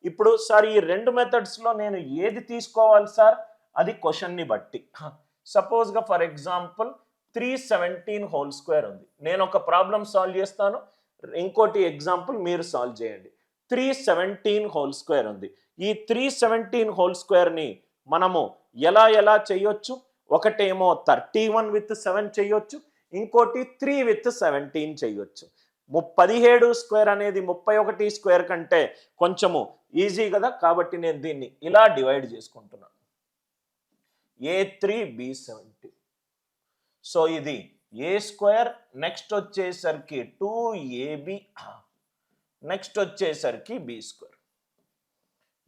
ఇప్పుడు సార్ ఈ రెండు మెథడ్స్లో నేను ఏది తీసుకోవాలి సార్? అది క్వశ్చన్ని బట్టి. సపోజ్గా ఫర్ ఎగ్జాంపుల్ 317 హోల్ స్క్వేర్ ఉంది. నేను ఒక ప్రాబ్లం సాల్వ్ చేస్తాను, ఇంకోటి ఎగ్జాంపుల్ మీరు సాల్వ్ చేయండి. 317 హోల్ స్క్వేర్ ఉంది. ఈ 317 హోల్ స్క్వేర్ని మనము ఎలా చేయొచ్చు? ఒకటేమో 31 విత్ 7 చేయొచ్చు, ఇంకోటి 3 విత్ 17 చేయొచ్చు. 17 స్క్వేర్ అనేది 31 స్క్వేర్ కంటే కొంచెము ఈజీ కదా, కాబట్టి నేను దీన్ని ఇలా డివైడ్ చేసుకుంటున్నాను. A3 B17. సో ఇది ఏ స్క్వేర్, నెక్స్ట్ వచ్చేసరికి 2AB, నెక్స్ట్ వచ్చేసరికి బి స్క్వేర్,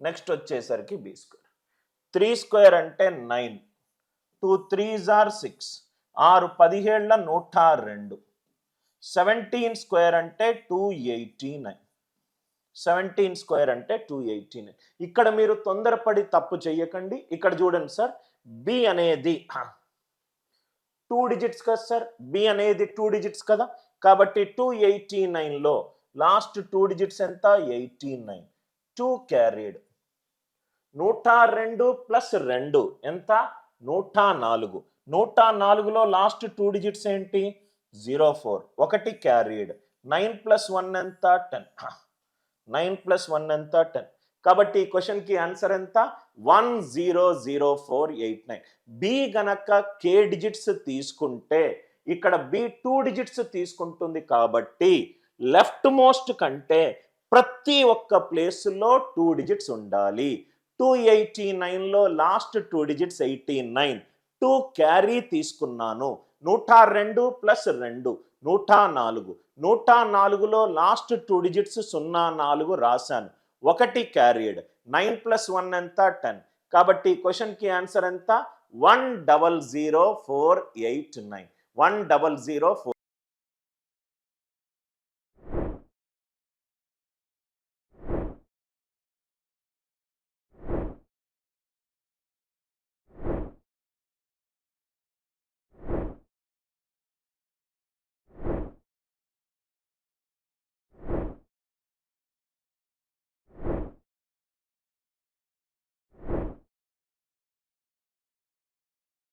నెక్స్ట్ వచ్చేసరికి బి స్క్వేర్. 3 స్క్వేర్ అంటే 9, 2 3s are 6, 6 17 102. 17 స్క్వేర్ అంటే 289, 17 స్క్వేర్ అంటే 289. ఇక్కడ మీరు తొందరపడి తప్పు చెయ్యకండి. ఇక్కడ చూడండి సార్, బి అనేది 2 డిజిట్స్ కదా సార్, బి అనేది 2 డిజిట్స్ కదా, కాబట్టి 289లో లాస్ట్ 2 డిజిట్స్ ఎంత? 89. 2 క్యారీడ్. 102 ప్లస్ 2 ఎంత? 104. 104లో లాస్ట్ 2 డిజిట్స్ ఏంటి? 04. 1 క్యారీడ్. 9 ప్లస్ 1 ఎంత? 10. 9 ప్లస్ 1 ఎంత? 10. కాబట్టి ఈ క్వశ్చన్కి ఆన్సర్ ఎంత? 100489. బి గనక కే డిజిట్స్ తీసుకుంటే ఇక్కడ బి 2 డిజిట్స్ తీసుకుంటుంది, కాబట్టి లెఫ్ట్ మోస్ట్ కంటే ప్రతి ఒక్క ప్లేస్లో 2 డిజిట్స్ ఉండాలి. 289లో లాస్ట్ 2 డిజిట్స్ 89. 2 క్యారీ తీసుకున్నాను. 102 ప్లస్ 2 104. 104లో లాస్ట్ 2 డిజిట్స్ 04 రాశాను. 1 క్యారీడ్. 9 ప్లస్ 1 ఎంత? 10. కాబట్టి క్వశ్చన్కి ఆన్సర్ ఎంత? 100489. 1004